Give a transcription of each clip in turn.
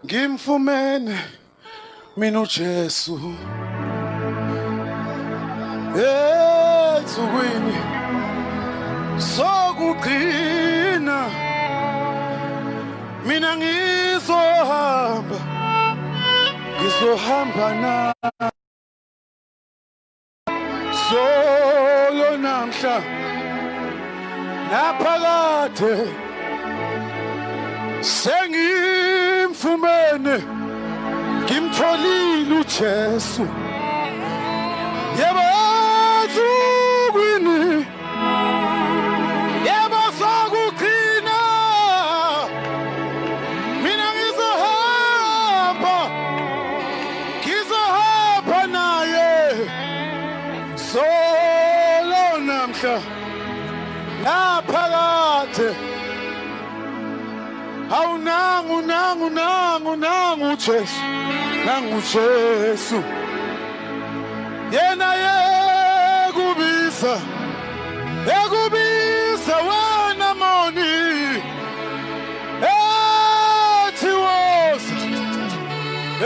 Ngimfumene mina uJesu ensukwini sokugcina mina ngizohamba na solo namhla naphakade sengimfumene ngimtholile uJesu yebo ensukwini yebo sokugcina mina ngizohamba naye solo namhla naphakade hawu nangu Jesu nangu Jesu yena ekubisa wena moni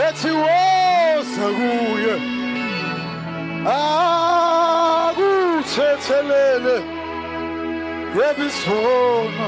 ethi woza kuye akuthethelele yebizona